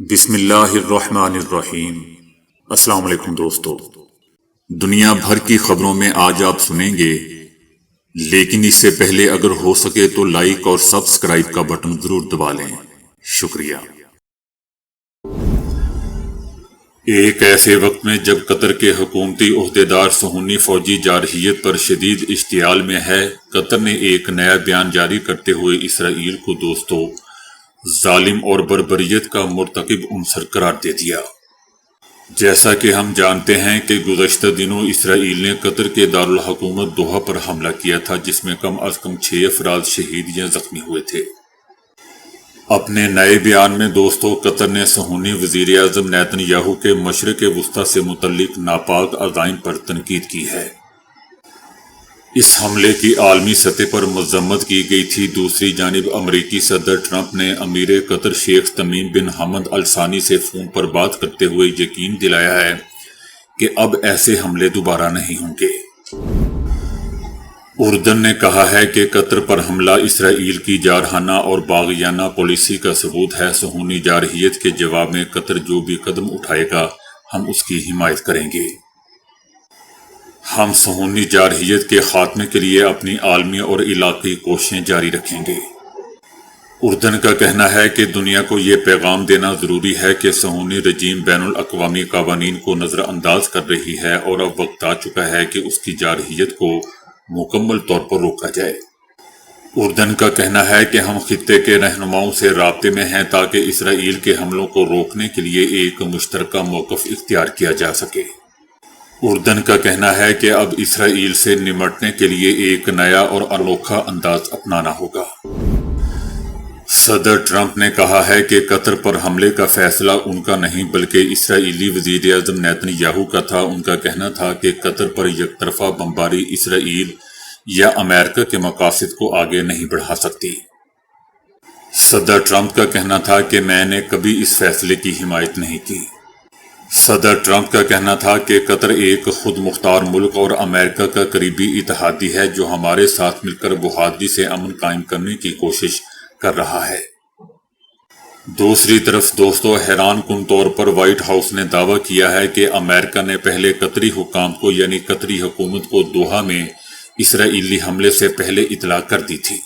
بسم اللہ الرحمن الرحیم۔ السلام علیکم دوستو، دنیا بھر کی خبروں میں آج آپ سنیں گے، لیکن اس سے پہلے اگر ہو سکے تو لائک اور سبسکرائب کا بٹن ضرور دبا لیں۔ شکریہ۔ ایک ایسے وقت میں جب قطر کے حکومتی عہدیدار صہیونی فوجی جارحیت پر شدید اشتعال میں ہے، قطر نے ایک نیا بیان جاری کرتے ہوئے اسرائیل کو دوستو ظالم اور بربریت کا مرتکب عنصر قرار دے دیا۔ جیسا کہ ہم جانتے ہیں کہ گزشتہ دنوں اسرائیل نے قطر کے دارالحکومت دوحہ پر حملہ کیا تھا، جس میں کم از کم 6 افراد شہید یا زخمی ہوئے تھے۔ اپنے نئے بیان میں دوستو قطر نے صہیونی وزیر اعظم نیتن یاہو کے مشرق وسطی سے متعلق ناپاک عزائم پر تنقید کی ہے۔ اس حملے کی عالمی سطح پر مذمت کی گئی تھی۔ دوسری جانب امریکی صدر ٹرمپ نے امیر قطر شیخ تمیم بن حمد ال ثانی سے فون پر بات کرتے ہوئے یقین دلایا ہے کہ اب ایسے حملے دوبارہ نہیں ہوں گے۔ اردن نے کہا ہے کہ قطر پر حملہ اسرائیل کی جارحانہ اور باغیانہ پالیسی کا ثبوت ہے۔ صہیونی جارحیت کے جواب میں قطر جو بھی قدم اٹھائے گا ہم اس کی حمایت کریں گے۔ ہم صہیونی جارحیت کے خاتمے کے لیے اپنی عالمی اور علاقائی کوششیں جاری رکھیں گے۔ اردن کا کہنا ہے کہ دنیا کو یہ پیغام دینا ضروری ہے کہ صہیونی رجیم بین الاقوامی قوانین کو نظر انداز کر رہی ہے اور اب وقت آ چکا ہے کہ اس کی جارحیت کو مکمل طور پر روکا جائے۔ اردن کا کہنا ہے کہ ہم خطے کے رہنماؤں سے رابطے میں ہیں تاکہ اسرائیل کے حملوں کو روکنے کے لیے ایک مشترکہ موقف اختیار کیا جا سکے۔ اردن کا کہنا ہے کہ اب اسرائیل سے نمٹنے کے لیے ایک نیا اور انوکھا انداز اپنانا ہوگا۔ صدر ٹرمپ نے کہا ہے کہ قطر پر حملے کا فیصلہ ان کا نہیں بلکہ اسرائیلی وزیر اعظم نیتن یاہو کا تھا۔ ان کا کہنا تھا کہ قطر پر یک طرفہ بمباری اسرائیل یا امریکہ کے مقاصد کو آگے نہیں بڑھا سکتی۔ صدر ٹرمپ کا کہنا تھا کہ میں نے کبھی اس فیصلے کی حمایت نہیں کی۔ صدر ٹرمپ کا کہنا تھا کہ قطر ایک خود مختار ملک اور امریکہ کا قریبی اتحادی ہے جو ہمارے ساتھ مل کر بحادی سے امن قائم کرنے کی کوشش کر رہا ہے۔ دوسری طرف دوستو حیران کن طور پر وائٹ ہاؤس نے دعویٰ کیا ہے کہ امریکہ نے پہلے قطری حکام کو یعنی قطری حکومت کو دوحہ میں اسرائیلی حملے سے پہلے اطلاع کر دی تھی،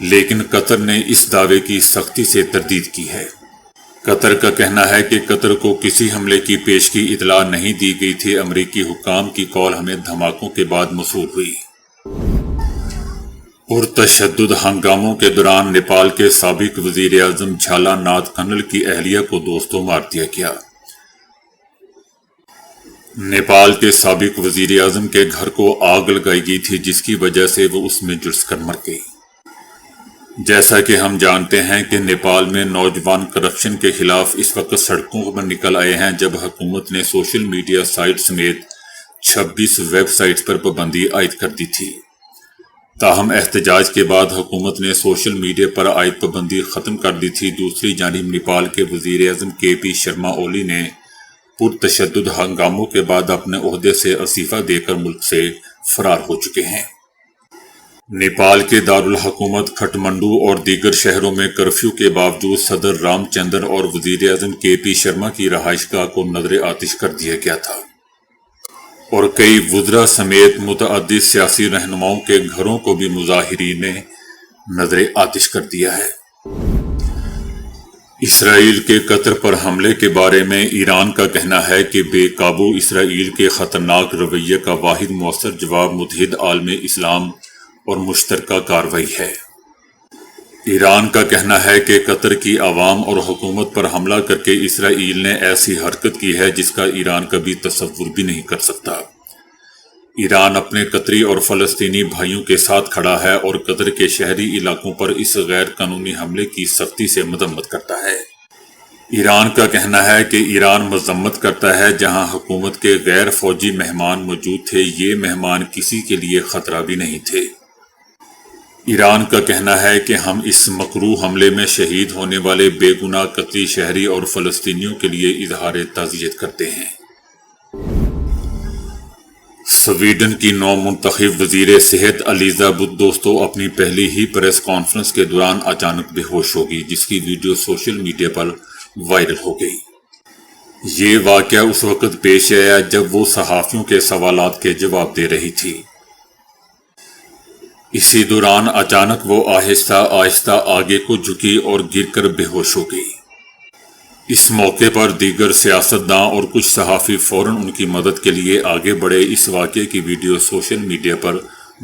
لیکن قطر نے اس دعوے کی سختی سے تردید کی ہے۔ قطر کا کہنا ہے کہ قطر کو کسی حملے کی پیشگی اطلاع نہیں دی گئی تھی۔ امریکی حکام کی کال ہمیں دھماکوں کے بعد موصول ہوئی۔ پرتشدد ہنگاموں کے دوران نیپال کے سابق وزیر اعظم جھالا ناتھ کنل کی اہلیہ کو دوستوں مار دیا گیا۔ نیپال کے سابق وزیر اعظم کے گھر کو آگ لگائی گئی تھی جس کی وجہ سے وہ اس میں جھلس کر مر گئی۔ جیسا کہ ہم جانتے ہیں کہ نیپال میں نوجوان کرپشن کے خلاف اس وقت سڑکوں پر نکل آئے ہیں جب حکومت نے سوشل میڈیا سائٹ سمیت 26 ویب سائٹس پر پابندی عائد کر دی تھی۔ تاہم احتجاج کے بعد حکومت نے سوشل میڈیا پر عائد پابندی ختم کر دی تھی۔ دوسری جانب نیپال کے وزیر اعظم KP شرما اولی نے پرتشدد ہنگاموں کے بعد اپنے عہدے سے استعفیٰ دے کر ملک سے فرار ہو چکے ہیں۔ نیپال کے دارالحکومت کھٹمنڈو اور دیگر شہروں میں کرفیو کے باوجود صدر رام چندر اور وزیر اعظم KP شرما کی رہائش گاہ کو نظر آتش کر دیا گیا تھا اور کئی وزراء سمیت متعدد سیاسی رہنماؤں کے گھروں کو بھی مظاہرین نے نظر آتش کر دیا ہے۔ اسرائیل کے قطر پر حملے کے بارے میں ایران کا کہنا ہے کہ بے قابو اسرائیل کے خطرناک رویے کا واحد مؤثر جواب متحد عالم اسلام اور مشترکہ کارروائی ہے۔ ایران کا کہنا ہے کہ قطر کی عوام اور حکومت پر حملہ کر کے اسرائیل نے ایسی حرکت کی ہے جس کا ایران کبھی تصور بھی نہیں کر سکتا۔ ایران اپنے قطری اور فلسطینی بھائیوں کے ساتھ کھڑا ہے اور قطر کے شہری علاقوں پر اس غیر قانونی حملے کی سختی سے مذمت کرتا ہے۔ ایران کا کہنا ہے کہ ایران مذمت کرتا ہے جہاں حکومت کے غیر فوجی مہمان موجود تھے، یہ مہمان کسی کے لیے خطرہ بھی نہیں تھے۔ ایران کا کہنا ہے کہ ہم اس مکروہ حملے میں شہید ہونے والے بے گناہ قطری شہری اور فلسطینیوں کے لیے اظہار تعزیت کرتے ہیں۔ سویڈن کی نو منتخب وزیر صحت الیزابتھ دوستو اپنی پہلی ہی پریس کانفرنس کے دوران اچانک بے ہوش ہوگی، جس کی ویڈیو سوشل میڈیا پر وائرل ہو گئی۔ یہ واقعہ اس وقت پیش آیا جب وہ صحافیوں کے سوالات کے جواب دے رہی تھی۔ اسی دوران اچانک وہ آہستہ آہستہ آگے کو جھکی اور گر کر بے ہوش ہو گئی۔ اس موقع پر دیگر سیاستداں اور کچھ صحافی فوراً ان کی مدد کے لیے آگے بڑھے۔ اس واقعے کی ویڈیو سوشل میڈیا پر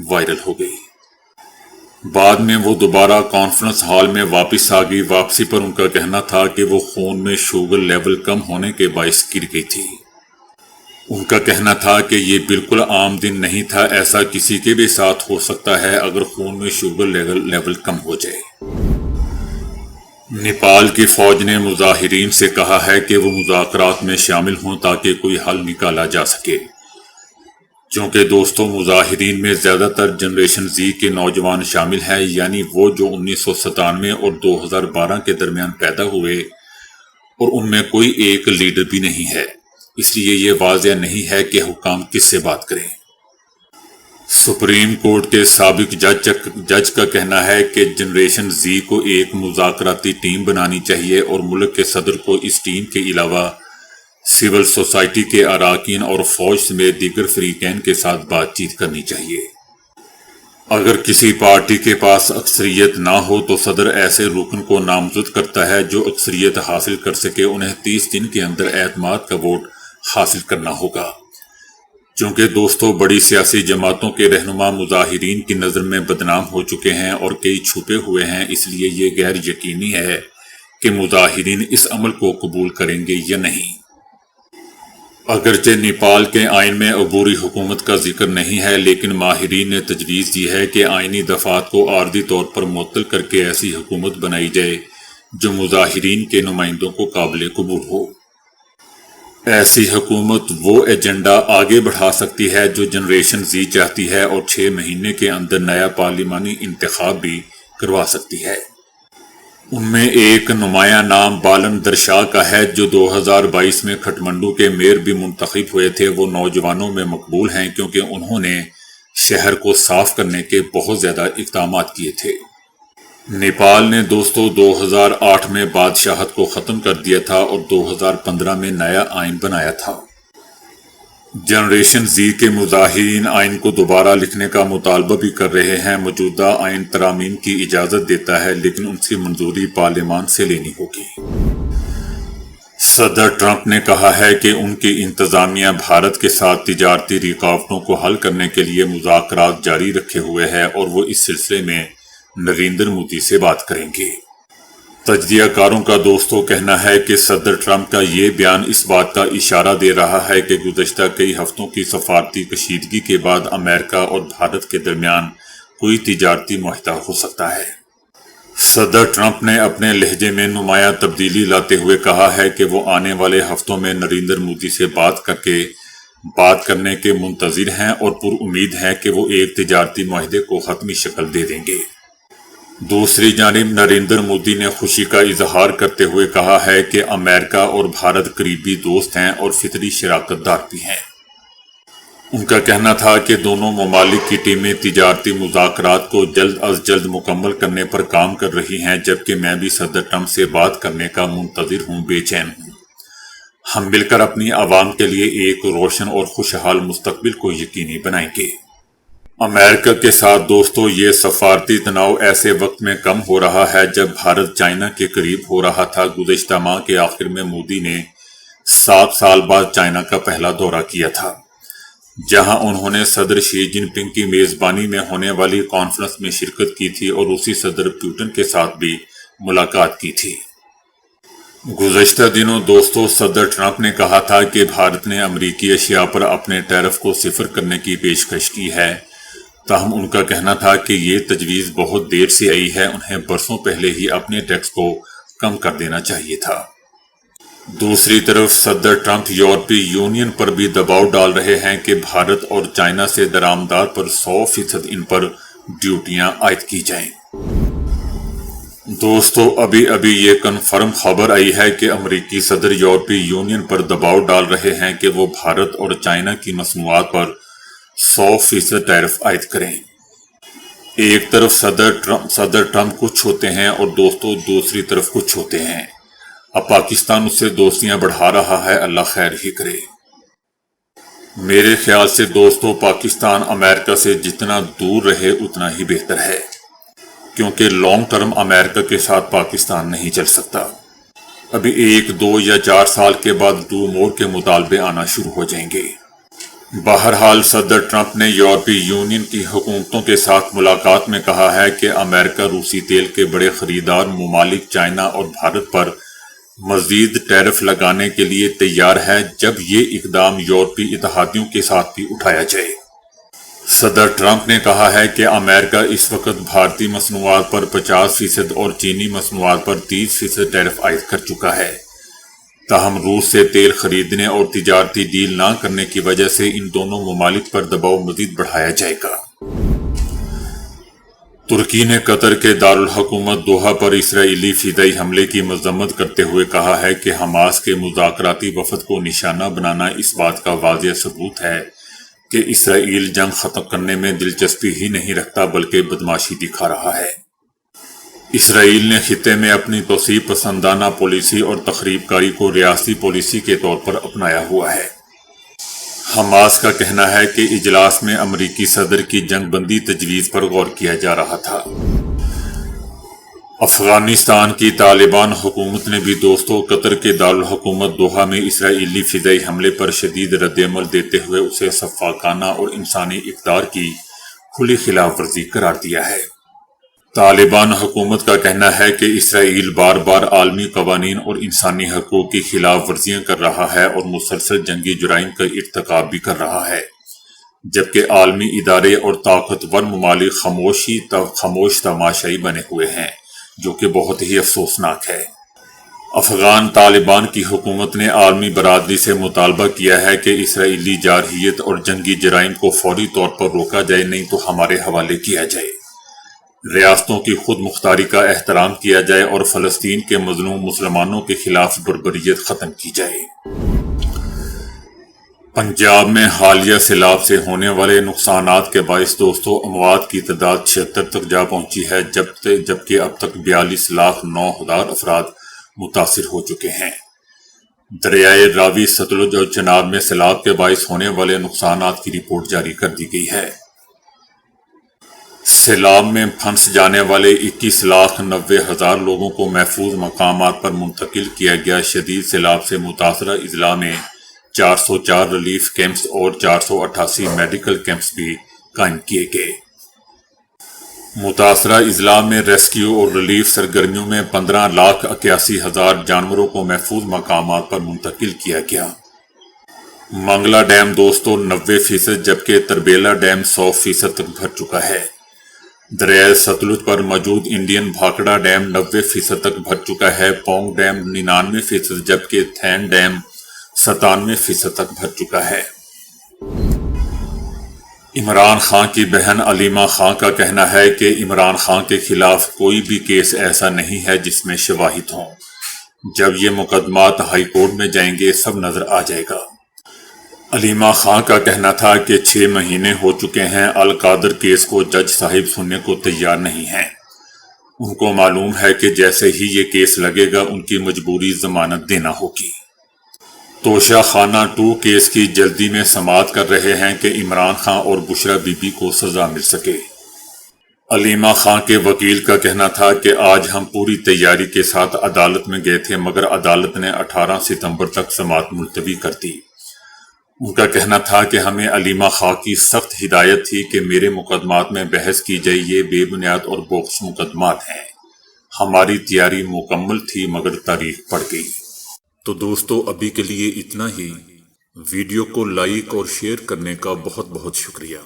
وائرل ہو گئی۔ بعد میں وہ دوبارہ کانفرنس ہال میں واپس آ گئی۔ واپسی پر ان کا کہنا تھا کہ وہ خون میں شوگر لیول کم ہونے کے باعث گر گئی تھی۔ ان کا کہنا تھا کہ یہ بالکل عام دن نہیں تھا، ایسا کسی کے بھی ساتھ ہو سکتا ہے اگر خون میں شوگر لیول کم ہو جائے۔ نیپال کی فوج نے مظاہرین سے کہا ہے کہ وہ مذاکرات میں شامل ہوں تاکہ کوئی حل نکالا جا سکے۔ چونکہ دوستوں، مظاہرین میں زیادہ تر جنریشن زی کے نوجوان شامل ہیں، یعنی وہ جو 1997 اور 2012 کے درمیان پیدا ہوئے، اور ان میں کوئی ایک لیڈر بھی نہیں ہے۔ اس لیے یہ واضح نہیں ہے کہ حکام کس سے بات کریں۔ سپریم کورٹ کے سابق جج کا کہنا ہے کہ جنریشن زی کو ایک مذاکراتی ٹیم بنانی چاہیے اور ملک کے صدر کو اس ٹیم کے علاوہ سول سوسائٹی کے اراکین اور فوج سمیت دیگر فریقین کے ساتھ بات چیت کرنی چاہیے۔ اگر کسی پارٹی کے پاس اکثریت نہ ہو تو صدر ایسے رکن کو نامزد کرتا ہے جو اکثریت حاصل کر سکے۔ انہیں 30 دن کے اندر اعتماد کا ووٹ حاصل کرنا ہوگا۔ چونکہ دوستوں، بڑی سیاسی جماعتوں کے رہنما مظاہرین کی نظر میں بدنام ہو چکے ہیں اور کئی چھپے ہوئے ہیں، اس لیے یہ غیر یقینی ہے کہ مظاہرین اس عمل کو قبول کریں گے یا نہیں۔ اگرچہ نیپال کے آئین میں عبوری حکومت کا ذکر نہیں ہے، لیکن ماہرین نے تجویز دی ہے کہ آئینی دفعات کو عارضی طور پر معطل کر کے ایسی حکومت بنائی جائے جو مظاہرین کے نمائندوں کو قابل قبول ہو۔ ایسی حکومت وہ ایجنڈا آگے بڑھا سکتی ہے جو جنریشن زی چاہتی ہے اور 6 مہینے کے اندر نیا پارلیمانی انتخاب بھی کروا سکتی ہے۔ ان میں ایک نمایاں نام بالندر شاہ کا ہے جو 2022 میں کھٹمنڈو کے میئر بھی منتخب ہوئے تھے۔ وہ نوجوانوں میں مقبول ہیں کیونکہ انہوں نے شہر کو صاف کرنے کے بہت زیادہ اقدامات کیے تھے۔ نیپال نے دوستوں 2008 میں بادشاہت کو ختم کر دیا تھا اور 2015 میں نیا آئین بنایا تھا۔ جنریشن زی کے مظاہرین آئین کو دوبارہ لکھنے کا مطالبہ بھی کر رہے ہیں۔ موجودہ آئین ترامیم کی اجازت دیتا ہے، لیکن ان کی منظوری پارلیمان سے لینی ہوگی۔ صدر ٹرمپ نے کہا ہے کہ ان کی انتظامیہ بھارت کے ساتھ تجارتی رکاوٹوں کو حل کرنے کے لیے مذاکرات جاری رکھے ہوئے ہے اور وہ اس سلسلے میں نریندر مودی سے بات کریں گے۔ تجزیہ کاروں کا دوستوں کہنا ہے کہ صدر ٹرمپ کا یہ بیان اس بات کا اشارہ دے رہا ہے کہ گزشتہ کئی ہفتوں کی سفارتی کشیدگی کے بعد امریکہ اور بھارت کے درمیان کوئی تجارتی معاہدہ ہو سکتا ہے۔ صدر ٹرمپ نے اپنے لہجے میں نمایاں تبدیلی لاتے ہوئے کہا ہے کہ وہ آنے والے ہفتوں میں نریندر مودی سے بات کرنے کے منتظر ہیں اور پر امید ہے کہ وہ ایک تجارتی معاہدے کو حتمی شکل دے دیں گے۔ دوسری جانب نریندر مودی نے خوشی کا اظہار کرتے ہوئے کہا ہے کہ امریکہ اور بھارت قریبی دوست ہیں اور فطری شراکت دار بھی ہیں۔ ان کا کہنا تھا کہ دونوں ممالک کی ٹیمیں تجارتی مذاکرات کو جلد از جلد مکمل کرنے پر کام کر رہی ہیں، جبکہ میں بھی صدر ٹرمپ سے بات کرنے کا منتظر ہوں، بے چین ہوں۔ ہم مل کر اپنی عوام کے لیے ایک روشن اور خوشحال مستقبل کو یقینی بنائیں گے۔ امریکہ کے ساتھ دوستوں، یہ سفارتی تناؤ ایسے وقت میں کم ہو رہا ہے جب بھارت چائنا کے قریب ہو رہا تھا۔ گزشتہ ماہ کے آخر میں مودی نے 7 سال بعد چائنا کا پہلا دورہ کیا تھا، جہاں انہوں نے صدر شی جن پنگ کی میزبانی میں ہونے والی کانفرنس میں شرکت کی تھی اور اسی صدر پوٹن کے ساتھ بھی ملاقات کی تھی۔ گزشتہ دنوں دوستوں، صدر ٹرمپ نے کہا تھا کہ بھارت نے امریکی اشیاء پر اپنے ٹیرف کو صفر کرنے کی پیشکش کی ہے، تاہم ان کا کہنا تھا کہ یہ تجویز بہت دیر سے آئی ہے، انہیں برسوں پہلے ہی اپنے ٹیکس کو کم کر دینا چاہیے تھا۔ دوسری طرف صدر ٹرمپ یورپی یونین پر بھی دباؤ ڈال رہے ہیں کہ بھارت اور چائنا سے درآمدات پر 100% ان پر ڈیوٹیاں عائد کی جائیں۔ دوستو، ابھی یہ کنفرم خبر آئی ہے کہ امریکی صدر یورپی یونین پر دباؤ ڈال رہے ہیں کہ وہ بھارت اور چائنا کی مصنوعات پر 100% ٹیرف عائد کریں۔ ایک طرف صدر ٹرمپ کچھ ہوتے ہیں اور دوستو دوسری طرف کچھ ہوتے ہیں۔ اب پاکستان اس سے دوستیاں بڑھا رہا ہے، اللہ خیر ہی کرے۔ میرے خیال سے دوستو، پاکستان امریکہ سے جتنا دور رہے اتنا ہی بہتر ہے، کیونکہ لانگ ٹرم امریکہ کے ساتھ پاکستان نہیں چل سکتا۔ ابھی 1، 2 یا 4 سال کے بعد ڈو مور کے مطالبے آنا شروع ہو جائیں گے۔ بہرحال صدر ٹرمپ نے یورپی یونین کی حکومتوں کے ساتھ ملاقات میں کہا ہے کہ امریکہ روسی تیل کے بڑے خریدار ممالک چائنا اور بھارت پر مزید ٹیرف لگانے کے لیے تیار ہے جب یہ اقدام یورپی اتحادیوں کے ساتھ بھی اٹھایا جائے۔ صدر ٹرمپ نے کہا ہے کہ امریکہ اس وقت بھارتی مصنوعات پر 50% اور چینی مصنوعات پر 30% ٹیرف عائد کر چکا ہے۔ تاہم روس سے تیل خریدنے اور تجارتی ڈیل نہ کرنے کی وجہ سے ان دونوں ممالک پر دباؤ مزید بڑھایا جائے گا۔ ترکی نے قطر کے دارالحکومت دوحہ پر اسرائیلی فضائی حملے کی مذمت کرتے ہوئے کہا ہے کہ حماس کے مذاکراتی وفد کو نشانہ بنانا اس بات کا واضح ثبوت ہے کہ اسرائیل جنگ ختم کرنے میں دلچسپی ہی نہیں رکھتا بلکہ بدمعاشی دکھا رہا ہے۔ اسرائیل نے خطے میں اپنی توسیع پسندانہ پالیسی اور تخریب کاری کو ریاستی پالیسی کے طور پر اپنایا ہوا ہے۔ حماس کا کہنا ہے کہ اجلاس میں امریکی صدر کی جنگ بندی تجویز پر غور کیا جا رہا تھا۔ افغانستان کی طالبان حکومت نے بھی دوستو قطر کے دارالحکومت دوحہ میں اسرائیلی فضائی حملے پر شدید رد عمل دیتے ہوئے اسے سفاکانہ اور انسانی اقدار کی کھلی خلاف ورزی قرار دیا ہے۔ طالبان حکومت کا کہنا ہے کہ اسرائیل بار بار عالمی قوانین اور انسانی حقوق کی خلاف ورزیاں کر رہا ہے اور مسلسل جنگی جرائم کا ارتکاب بھی کر رہا ہے، جبکہ عالمی ادارے اور طاقتور ممالک خاموش تماشائی بنے ہوئے ہیں، جو کہ بہت ہی افسوسناک ہے۔ افغان طالبان کی حکومت نے عالمی برادری سے مطالبہ کیا ہے کہ اسرائیلی جارحیت اور جنگی جرائم کو فوری طور پر روکا جائے، نہیں تو ہمارے حوالے کیا جائے، ریاستوں کی خود مختاری کا احترام کیا جائے اور فلسطین کے مظلوم مسلمانوں کے خلاف بربریت ختم کی جائے۔ پنجاب میں حالیہ سیلاب سے ہونے والے نقصانات کے باعث دوستو اموات کی تعداد 76 تک جا پہنچی ہے، جبکہ اب تک 42,09,000 افراد متاثر ہو چکے ہیں۔ دریائے راوی، ستلج اور چناب میں سیلاب کے باعث ہونے والے نقصانات کی رپورٹ جاری کر دی گئی ہے۔ سیلاب میں پھنس جانے والے 21,90,000 لوگوں کو محفوظ مقامات پر منتقل کیا گیا۔ شدید سیلاب سے متاثرہ اضلاع میں 404 ریلیف کیمپس اور 488 میڈیکل کیمپس بھی قائم کیے گئے۔ متاثرہ اضلاع میں ریسکیو اور ریلیف سرگرمیوں میں 15,81,000 جانوروں کو محفوظ مقامات پر منتقل کیا گیا۔ منگلا ڈیم دوستو 90%، جبکہ تربیلا ڈیم 100% تک بھر چکا ہے۔ دریائے ستلج پر موجود انڈین بھاکڑا ڈیم 90% تک بھر چکا ہے۔ پونگ ڈیم 99%، جبکہ تھین ڈیم 97% تک بھر چکا ہے۔ عمران خان کی بہن علیمہ خان کا کہنا ہے کہ عمران خان کے خلاف کوئی بھی کیس ایسا نہیں ہے جس میں شواہد ہوں۔ جب یہ مقدمات ہائی کورٹ میں جائیں گے سب نظر آ جائے گا۔ علیمہ خان کا کہنا تھا کہ 6 مہینے ہو چکے ہیں، القادر کیس کو جج صاحب سننے کو تیار نہیں ہیں۔ ان کو معلوم ہے کہ جیسے ہی یہ کیس لگے گا ان کی مجبوری ضمانت دینا ہوگی۔ توشہ خانہ 2 کیس کی جلدی میں سماعت کر رہے ہیں کہ عمران خان اور بشرا بی بی کو سزا مل سکے۔ علیمہ خان کے وکیل کا کہنا تھا کہ آج ہم پوری تیاری کے ساتھ عدالت میں گئے تھے، مگر عدالت نے 18 ستمبر تک سماعت ملتوی کر دی۔ ان کا کہنا تھا کہ ہمیں علیمہ خان کی سخت ہدایت تھی کہ میرے مقدمات میں بحث کی جائے، یہ بے بنیاد اور بوگس مقدمات ہیں۔ ہماری تیاری مکمل تھی مگر تاریخ پڑ گئی۔ تو دوستو ابھی کے لیے اتنا ہی۔ ویڈیو کو لائک اور شیئر کرنے کا بہت بہت شکریہ۔